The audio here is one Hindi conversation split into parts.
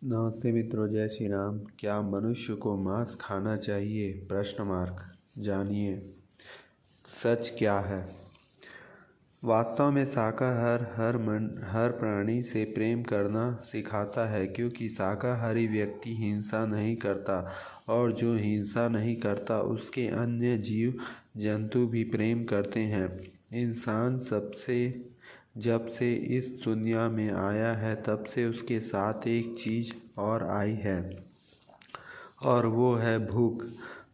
नमस्ते मित्रों, जय श्री राम। क्या मनुष्य को मांस खाना चाहिए? जानिए सच क्या है। वास्तव में शाकाहार हर प्राणी से प्रेम करना सिखाता है, क्योंकि शाकाहारी व्यक्ति हिंसा नहीं करता, और जो हिंसा नहीं करता उसके अन्य जीव जंतु भी प्रेम करते हैं। इंसान जब से इस दुनिया में आया है तब से उसके साथ एक चीज़ और आई है, और वो है भूख।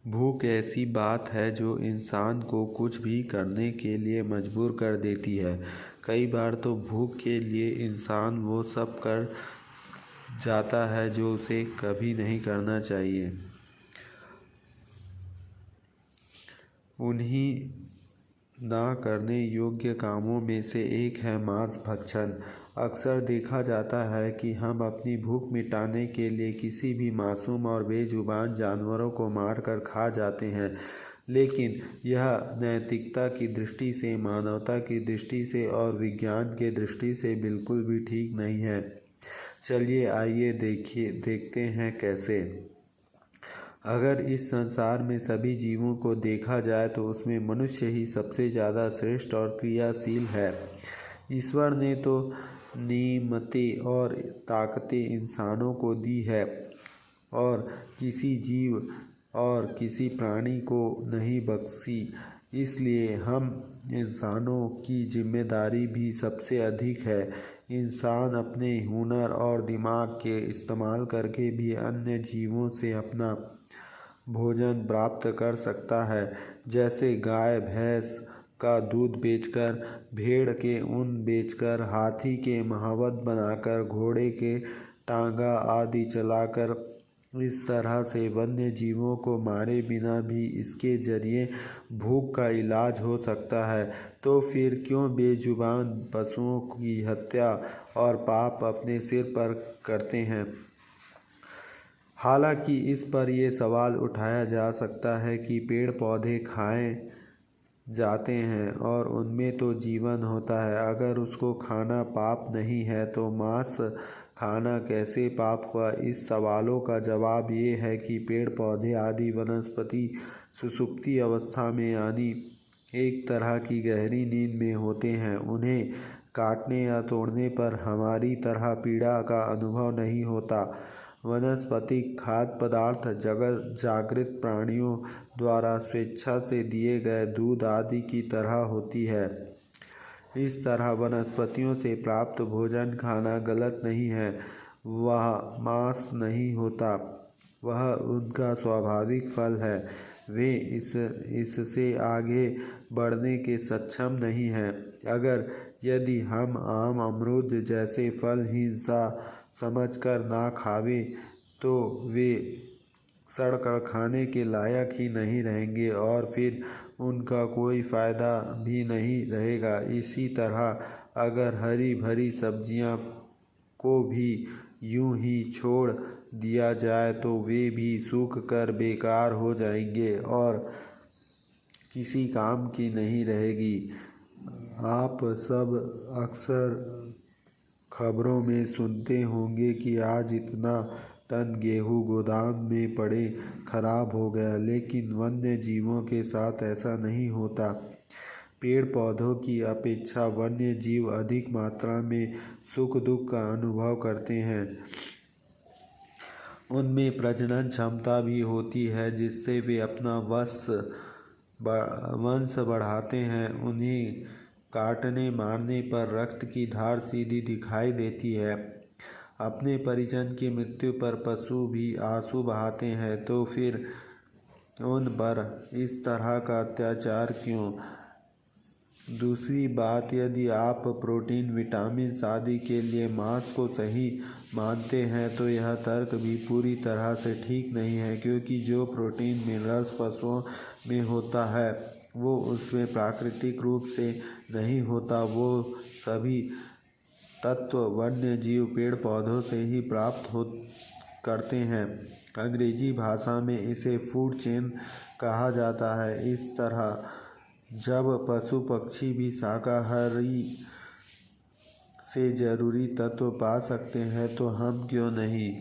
भूख ऐसी बात है जो इंसान को कुछ भी करने के लिए मजबूर कर देती है। कई बार तो भूख के लिए इंसान वो सब कर जाता है जो उसे कभी नहीं करना चाहिए। उन्हीं ना करने योग्य कामों में से एक है मांस भक्षण। अक्सर देखा जाता है कि हम अपनी भूख मिटाने के लिए किसी भी मासूम और बेजुबान जानवरों को मारकर खा जाते हैं, लेकिन यह नैतिकता की दृष्टि से, मानवता की दृष्टि से और विज्ञान की दृष्टि से बिल्कुल भी ठीक नहीं है। चलिए आइए देखते हैं कैसे। अगर इस संसार में सभी जीवों को देखा जाए तो उसमें मनुष्य ही सबसे ज़्यादा श्रेष्ठ और क्रियाशील है। ईश्वर ने तो नेमतें और ताकतें इंसानों को दी है, और किसी जीव और किसी प्राणी को नहीं बख्शी। इसलिए हम इंसानों की जिम्मेदारी भी सबसे अधिक है। इंसान अपने हुनर और दिमाग के इस्तेमाल करके भी अन्य जीवों से अपना भोजन प्राप्त कर सकता है, जैसे गाय भैंस का दूध बेचकर, भेड़ के ऊन बेचकर, हाथी के महावत बनाकर, घोड़े के टांगा आदि चलाकर। इस तरह से वन्य जीवों को मारे बिना भी इसके जरिए भूख का इलाज हो सकता है। तो फिर क्यों बेजुबान पशुओं की हत्या और पाप अपने सिर पर करते हैं? हालांकि इस पर यह सवाल उठाया जा सकता है कि पेड़ पौधे खाए जाते हैं और उनमें तो जीवन होता है। अगर उसको खाना पाप नहीं है तो मांस खाना कैसे पाप हुआ? इस सवालों का जवाब ये है कि पेड़ पौधे आदि वनस्पति सुषुप्ति अवस्था में, यानी एक तरह की गहरी नींद में होते हैं। उन्हें काटने या तोड़ने पर हमारी तरह पीड़ा का अनुभव नहीं होता। वनस्पतिक खाद्य पदार्थ जागृत प्राणियों द्वारा स्वेच्छा से दिए गए दूध आदि की तरह होती है। इस तरह वनस्पतियों से प्राप्त भोजन खाना गलत नहीं है। वह मांस नहीं होता, वह उनका स्वाभाविक फल है। वे इससे आगे बढ़ने के सक्षम नहीं हैं। यदि हम आम, अमरूद जैसे फल हिंसा समझकर ना खावे तो वे सड़कर खाने के लायक ही नहीं रहेंगे, और फिर उनका कोई फ़ायदा भी नहीं रहेगा। इसी तरह अगर हरी भरी सब्जियां को भी यूं ही छोड़ दिया जाए तो वे भी सूख कर बेकार हो जाएंगे और किसी काम की नहीं रहेगी। आप सब अक्सर खबरों में सुनते होंगे कि आज इतना टन गेहूं गोदाम में पड़े खराब हो गया, लेकिन वन्य जीवों के साथ ऐसा नहीं होता। पेड़ पौधों की अपेक्षा वन्य जीव अधिक मात्रा में सुख दुख का अनुभव करते हैं। उनमें प्रजनन क्षमता भी होती है, जिससे वे अपना वंश बढ़ाते हैं। उन्हें काटने मारने पर रक्त की धार सीधी दिखाई देती है। अपने परिजन की मृत्यु पर पशु भी आंसू बहाते हैं, तो फिर उन पर इस तरह का अत्याचार क्यों? दूसरी बात, यदि आप प्रोटीन, विटामिन आदि के लिए मांस को सही मानते हैं तो यह तर्क भी पूरी तरह से ठीक नहीं है, क्योंकि जो प्रोटीन, मिनरल्स पशुओं में होता है वो उसमें प्राकृतिक रूप से नहीं होता। वो सभी तत्व वन्य जीव पेड़ पौधों से ही प्राप्त करते हैं। अंग्रेजी भाषा में इसे फूड चेन कहा जाता है। इस तरह जब पशु पक्षी भी शाकाहारी से जरूरी तत्व पा सकते हैं तो हम क्यों नहीं?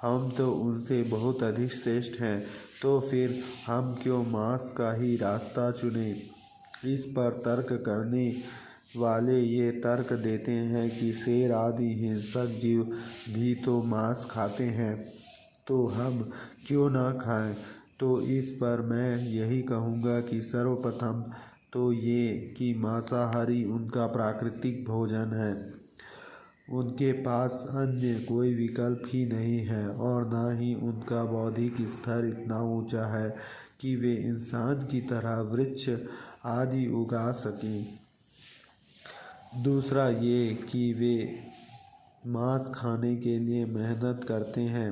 हम तो उनसे बहुत अधिक श्रेष्ठ हैं, तो फिर हम क्यों मांस का ही रास्ता चुनें? इस पर तर्क करने वाले ये तर्क देते हैं कि शेर आदि हिंसक जीव भी तो मांस खाते हैं, तो हम क्यों ना खाएं? तो इस पर मैं यही कहूँगा कि सर्वप्रथम तो ये कि मांसाहारी उनका प्राकृतिक भोजन है। उनके पास अन्य कोई विकल्प ही नहीं है और न ही उनका बौद्धिक स्तर इतना ऊंचा है कि वे इंसान की तरह वृक्ष आदि उगा सकें। दूसरा ये कि वे मांस खाने के लिए मेहनत करते हैं,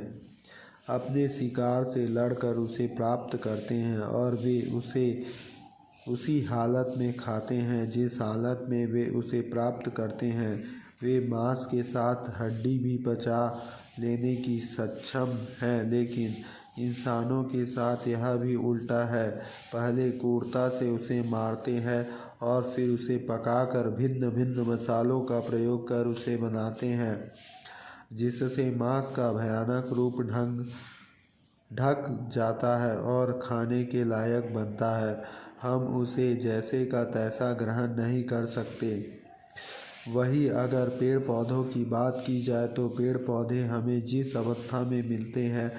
अपने शिकार से लड़कर उसे प्राप्त करते हैं और वे उसे उसी हालत में खाते हैं जिस हालत में वे उसे प्राप्त करते हैं। वे मांस के साथ हड्डी भी पचा लेने की सक्षम हैं, लेकिन इंसानों के साथ यह भी उल्टा है। पहले क्रूरता से उसे मारते हैं और फिर उसे पकाकर भिन्न भिन्न मसालों का प्रयोग कर उसे बनाते हैं, जिससे मांस का भयानक रूप ढक जाता है और खाने के लायक बनता है। हम उसे जैसे का तैसा ग्रहण नहीं कर सकते। वही अगर पेड़ पौधों की बात की जाए तो पेड़ पौधे हमें जिस अवस्था में मिलते हैं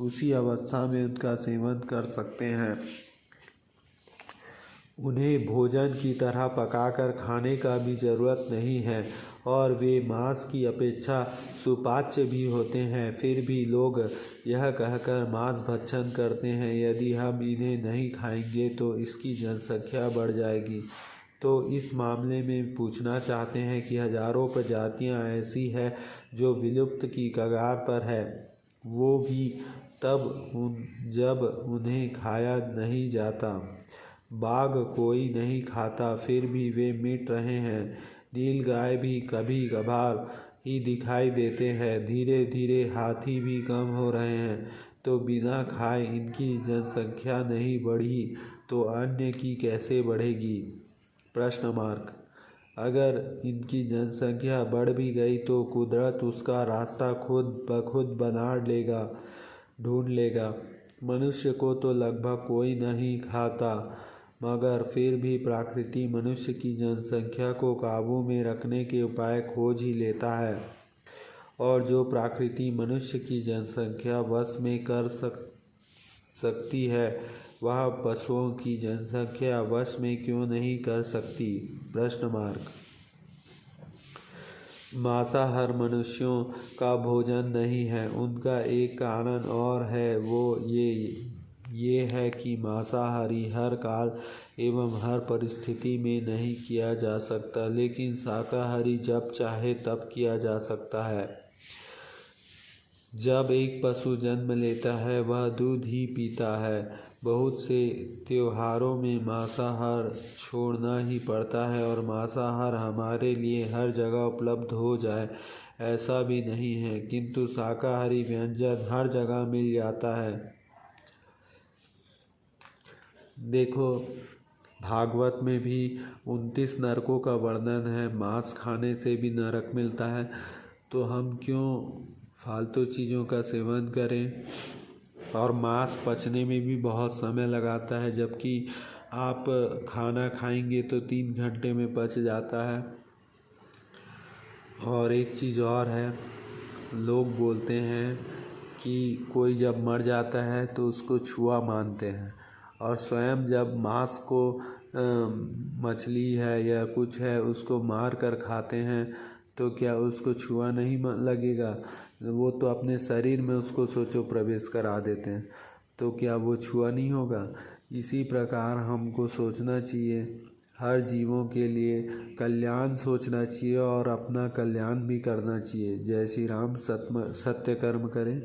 उसी अवस्था में उनका सेवन कर सकते हैं। उन्हें भोजन की तरह पकाकर खाने का भी ज़रूरत नहीं है और वे मांस की अपेक्षा सुपाच्य भी होते हैं। फिर भी लोग यह कहकर मांस भक्षण करते हैं, यदि हम इन्हें नहीं खाएंगे तो इसकी जनसंख्या बढ़ जाएगी। तो इस मामले में पूछना चाहते हैं कि हजारों प्रजातियां ऐसी हैं जो विलुप्त की कगार पर है, वो भी जब उन्हें खाया नहीं जाता। बाघ कोई नहीं खाता, फिर भी वे मिट रहे हैं। नीलगाय भी कभी कभार ही दिखाई देते हैं। धीरे धीरे हाथी भी कम हो रहे हैं। तो बिना खाए इनकी जनसंख्या नहीं बढ़ी तो अन्य की कैसे बढ़ेगी? अगर इनकी जनसंख्या बढ़ भी गई तो कुदरत उसका रास्ता खुद ब खुद ढूंढ लेगा। मनुष्य को तो लगभग कोई नहीं खाता, मगर फिर भी प्रकृति मनुष्य की जनसंख्या को काबू में रखने के उपाय खोज ही लेता है। और जो प्रकृति मनुष्य की जनसंख्या वश में कर सकती है, वह पशुओं की जनसंख्या वश में क्यों नहीं कर सकती? मांसाहार मनुष्यों का भोजन नहीं है। उनका एक कारण और है, वो ये है कि मांसाहारी हर काल एवं हर परिस्थिति में नहीं किया जा सकता, लेकिन शाकाहारी जब चाहे तब किया जा सकता है। जब एक पशु जन्म लेता है वह दूध ही पीता है। बहुत से त्योहारों में मांसाहार छोड़ना ही पड़ता है और मांसाहार हमारे लिए हर जगह उपलब्ध हो जाए ऐसा भी नहीं है, किंतु शाकाहारी व्यंजन हर जगह मिल जाता है। देखो, भागवत में भी 29 नरकों का वर्णन है। मांस खाने से भी नरक मिलता है, तो हम क्यों फालतू चीज़ों का सेवन करें? और मांस पचने में भी बहुत समय लगाता है, जबकि आप खाना खाएंगे तो 3 घंटे में पच जाता है। और एक चीज़ और है, लोग बोलते हैं कि कोई जब मर जाता है तो उसको छुआ मानते हैं, और स्वयं जब मांस को मछली है या कुछ है उसको मार कर खाते हैं तो क्या उसको छुआ नहीं लगेगा? वो तो अपने शरीर में उसको सोचो प्रवेश करा देते हैं, तो क्या वो छुआ नहीं होगा? इसी प्रकार हमको सोचना चाहिए, हर जीवों के लिए कल्याण सोचना चाहिए और अपना कल्याण भी करना चाहिए। जय श्री राम। सत्य कर्म करें।